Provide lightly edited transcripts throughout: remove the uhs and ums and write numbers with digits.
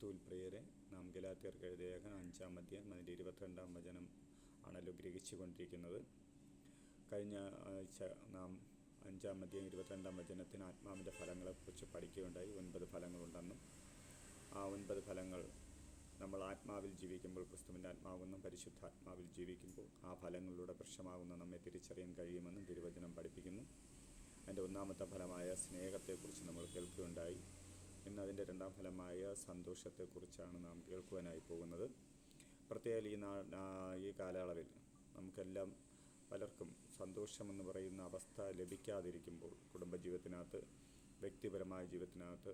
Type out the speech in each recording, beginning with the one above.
ക്രിസ്തുവിൽ പ്രിയരെ, നാം ഗലാത്യർക്ക് എഴുതിയ ലേഖനം 5-ാം അധ്യായം അതിൻ്റെ 22-ാം വചനം ആണല്ലോ ഗ്രഹിച്ചു കൊണ്ടിരിക്കുന്നത്. കഴിഞ്ഞ ആഴ്ച നാം 5-ാം അധ്യായം 22-ാം വചനത്തിന് ആത്മാവിൻ്റെ ഫലങ്ങളെക്കുറിച്ച് പഠിക്കുകയുണ്ടായി. 9 ഫലങ്ങളുണ്ടെന്നും ആ 9 ഫലങ്ങൾ നമ്മൾ ആത്മാവിൽ ജീവിക്കുമ്പോൾ, ക്രിസ്തുവിൻ്റെ ആത്മാവെന്നും പരിശുദ്ധാത്മാവിൽ ജീവിക്കുമ്പോൾ ആ ഫലങ്ങളിലൂടെ വൃക്ഷമാകുന്ന നമ്മെ തിരിച്ചറിയാൻ കഴിയുമെന്നും തിരുവചനം പഠിപ്പിക്കുന്നു. അതിൻ്റെ ഒന്നാമത്തെ ഫലമായ സ്നേഹത്തെക്കുറിച്ച് നമ്മൾ കേൾക്കുകയുണ്ടായി. ഇന്ന് അതിൻ്റെ രണ്ടാം ഫലമായ സന്തോഷത്തെക്കുറിച്ചാണ് നാം കേൾക്കുവാനായി പോകുന്നത്. പ്രത്യേകം ഈ കാലയളവിൽ നമുക്കെല്ലാം പലർക്കും സന്തോഷമെന്ന് പറയുന്ന അവസ്ഥ ലഭിക്കാതിരിക്കുമ്പോൾ, കുടുംബജീവിതത്തിനകത്ത്, വ്യക്തിപരമായ ജീവിതത്തിനകത്ത്,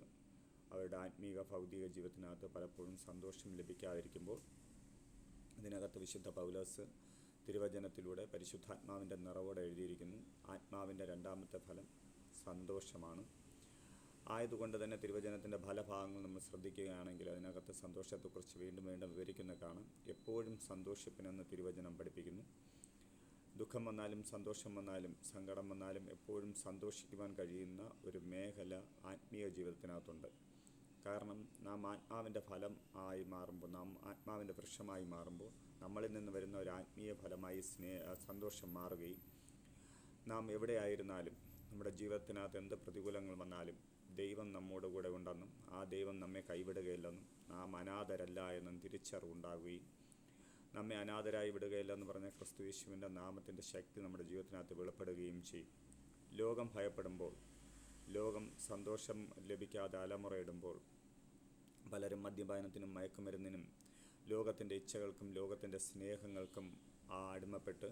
അവരുടെ ആത്മീക ഭൗതിക ജീവിതത്തിനകത്ത് പലപ്പോഴും സന്തോഷം ലഭിക്കാതിരിക്കുമ്പോൾ, ഇതിനകത്ത് വിശുദ്ധ പൗലോസ് തിരുവചനത്തിലൂടെ പരിശുദ്ധാത്മാവിൻ്റെ നിറവോടെ എഴുതിയിരിക്കുന്നു. ആത്മാവിൻ്റെ രണ്ടാമത്തെ ഫലം സന്തോഷമാണ്. ആയതുകൊണ്ട് തന്നെ തിരുവചനത്തിൻ്റെ ഫലഭാഗങ്ങൾ നമ്മൾ ശ്രദ്ധിക്കുകയാണെങ്കിൽ അതിനകത്ത് സന്തോഷത്തെക്കുറിച്ച് വീണ്ടും വിവരിക്കുന്ന കാണാം. എപ്പോഴും സന്തോഷിപ്പിനെന്ന് തിരുവചനം പഠിപ്പിക്കുന്നു. ദുഃഖം വന്നാലും സന്തോഷം വന്നാലും സങ്കടം വന്നാലും എപ്പോഴും സന്തോഷിക്കുവാൻ കഴിയുന്ന ഒരു മേഖല ആത്മീയ ജീവിതത്തിനകത്തുണ്ട്. കാരണം നാം ആത്മാവിൻ്റെ ഫലം ആയി മാറുമ്പോൾ, നാം ആത്മാവിൻ്റെ വൃക്ഷമായി മാറുമ്പോൾ നമ്മളിൽ നിന്ന് വരുന്ന ഒരു ആത്മീയ ഫലമായി സന്തോഷം മാറുകയും, നാം എവിടെയായിരുന്നാലും നമ്മുടെ ജീവിതത്തിനകത്ത് എന്ത് പ്രതികൂലങ്ങൾ വന്നാലും ദൈവം നമ്മോട് കൂടെ ഉണ്ടെന്നും ആ ദൈവം നമ്മെ കൈവിടുകയില്ലെന്നും നാം അനാഥരല്ല എന്നും തിരിച്ചറിവുണ്ടാകുകയും, നമ്മെ അനാഥരായി വിടുകയില്ലെന്ന് പറഞ്ഞ ക്രിസ്തു യേശുവിൻ്റെ നാമത്തിൻ്റെ ശക്തി നമ്മുടെ ജീവിതത്തിനകത്ത് വെളിപ്പെടുകയും ചെയ്യും. ലോകം ഭയപ്പെടുമ്പോൾ, ലോകം സന്തോഷം ലഭിക്കാതെ അലമുറയിടുമ്പോൾ, പലരും മദ്യപാനത്തിനും മയക്കുമരുന്നിനും ലോകത്തിൻ്റെ ഇച്ഛകൾക്കും ലോകത്തിൻ്റെ സ്നേഹങ്ങൾക്കും അടിമപ്പെട്ട്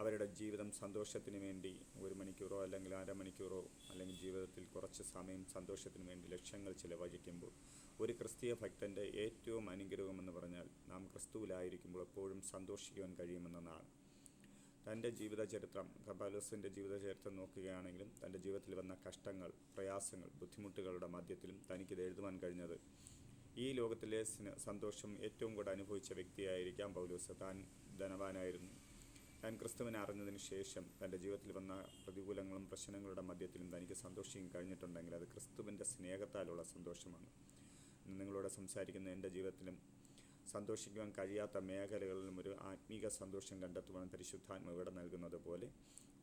അവരുടെ ജീവിതം സന്തോഷത്തിന് വേണ്ടി 1 മണിക്കൂറോ അല്ലെങ്കിൽ അരമണിക്കൂറോ അല്ലെങ്കിൽ ജീവിതത്തിൽ കുറച്ച് സമയം സന്തോഷത്തിന് വേണ്ടി ലക്ഷ്യങ്ങൾ ചിലവഴിക്കുമ്പോൾ, ഒരു ക്രിസ്തീയ ഭക്തൻ്റെ ഏറ്റവും അനുഗ്രഹമെന്ന് പറഞ്ഞാൽ നാം ക്രിസ്തുവിലായിരിക്കുമ്പോൾ എപ്പോഴും സന്തോഷിക്കുവാൻ കഴിയുമെന്നതാണ്. തൻ്റെ ജീവിതചരിത്രം, പൗലോസിൻ്റെ ജീവിതചരിത്രം നോക്കുകയാണെങ്കിലും തൻ്റെ ജീവിതത്തിൽ വന്ന കഷ്ടങ്ങൾ, പ്രയാസങ്ങൾ, ബുദ്ധിമുട്ടുകളുടെ മധ്യത്തിലും തനിക്കിത് എഴുതുവാൻ കഴിഞ്ഞത് ഈ ലോകത്തിലെ സന്തോഷം ഏറ്റവും കൂടുതൽ അനുഭവിച്ച വ്യക്തിയായിരിക്കാം പൗലോസ്. താൻ ധനവാനായിരുന്നു. താൻ ക്രിസ്തുവിനെ അറിഞ്ഞതിന് ശേഷം തൻ്റെ ജീവിതത്തിൽ വന്ന പ്രതികൂലങ്ങളും പ്രശ്നങ്ങളുടെ മധ്യത്തിലും തനിക്ക് സന്തോഷിക്കാൻ കഴിഞ്ഞിട്ടുണ്ടെങ്കിൽ അത് ക്രിസ്തുവിൻ്റെ സ്നേഹത്താലുള്ള സന്തോഷമാണ്. നിങ്ങളോട് സംസാരിക്കുന്ന എൻ്റെ ജീവിതത്തിലും സന്തോഷിക്കുവാൻ കഴിയാത്ത മേഖലകളിലും ഒരു ആത്മീക സന്തോഷം കണ്ടെത്തുവാൻ പരിശുദ്ധാത്മ ഇവിടെ നൽകുന്നത് പോലെ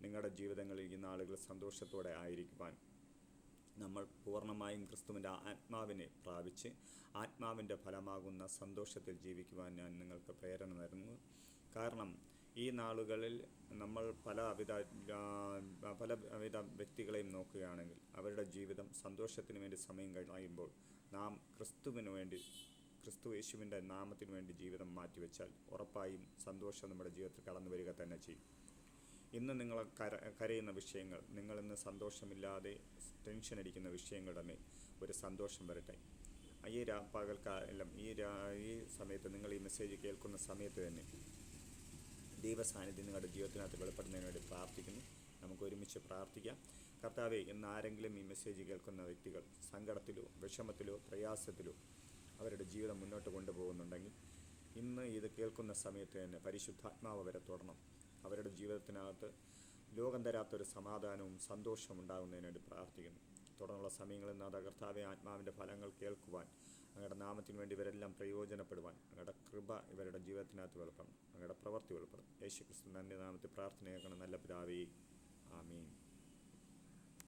നിങ്ങളുടെ ജീവിതങ്ങളിൽ ഈ നാളുകൾ സന്തോഷത്തോടെ ആയിരിക്കുവാൻ നമ്മൾ പൂർണ്ണമായും ക്രിസ്തുവിൻ്റെ ആത്മാവിനെ പ്രാപിച്ച് ആത്മാവിൻ്റെ ഫലമാകുന്ന സന്തോഷത്തിൽ ജീവിക്കുവാൻ ഞാൻ നിങ്ങൾക്ക് പ്രേരണ നൽകുന്നു. കാരണം ഈ നാളുകളിൽ നമ്മൾ പലവിധ വ്യക്തികളെയും നോക്കുകയാണെങ്കിൽ അവരുടെ ജീവിതം സന്തോഷത്തിന് വേണ്ടി സമയം കഴിയുമ്പോൾ നാം ക്രിസ്തുവിന് വേണ്ടി, ക്രിസ്തു യേശുവിൻ്റെ നാമത്തിന് വേണ്ടി ജീവിതം മാറ്റിവെച്ചാൽ ഉറപ്പായും സന്തോഷം നമ്മുടെ ജീവിതത്തിൽ കടന്നു വരിക തന്നെ ചെയ്യും. ഇന്ന് നിങ്ങൾ കരയുന്ന വിഷയങ്ങൾ, നിങ്ങളിന്ന് സന്തോഷമില്ലാതെ ടെൻഷൻ അടിക്കുന്ന വിഷയങ്ങളുടെ മേൽ ഒരു സന്തോഷം വരട്ടെ. ഈ പകൽക്കാലം ഈ സമയത്ത് നിങ്ങൾ ഈ മെസ്സേജ് കേൾക്കുന്ന സമയത്ത് തന്നെ ദൈവസാന്നിധ്യം നിങ്ങളുടെ ജീവിതത്തിനകത്ത് വെളിപ്പെടുന്നതിന് വേണ്ടി പ്രാർത്ഥിക്കുന്നു. നമുക്ക് ഒരുമിച്ച് പ്രാർത്ഥിക്കാം. കർത്താവേ, ഇന്ന് ആരെങ്കിലും ഈ മെസ്സേജ് കേൾക്കുന്ന വ്യക്തികൾ സങ്കടത്തിലോ വിഷമത്തിലോ പ്രയാസത്തിലോ അവരുടെ ജീവിതം മുന്നോട്ട് കൊണ്ടുപോകുന്നുണ്ടെങ്കിൽ ഇന്ന് ഇത് കേൾക്കുന്ന സമയത്ത് തന്നെ പരിശുദ്ധാത്മാവ് അവരെ തൊടണം. അവരുടെ ജീവിതത്തിനകത്ത് ലോകം തരാത്തൊരു സമാധാനവും സന്തോഷവും ഉണ്ടാകുന്നതിന് വേണ്ടി പ്രാർത്ഥിക്കുന്നു. തുടർന്നുള്ള സമയങ്ങളിൽ നിന്ന് കർത്താവെ, ആത്മാവിൻ്റെ ഫലങ്ങൾ കേൾക്കുവാൻ, അങ്ങയുടെ നാമത്തിന് വേണ്ടി ഇവരെല്ലാം പ്രയോജനപ്പെടുവാൻ അങ്ങയുടെ കൃപ ഇവരുടെ ജീവിതത്തിനകത്ത് വെളിപ്പെടണം, അങ്ങയുടെ പ്രവൃത്തി വെളിപ്പെടണം. യേശു ക്രിസ്തു നന്ദി നാമത്തിൽ പ്രാർത്ഥനയാക്കണം. നല്ല പിതാവേ, ആമീൻ.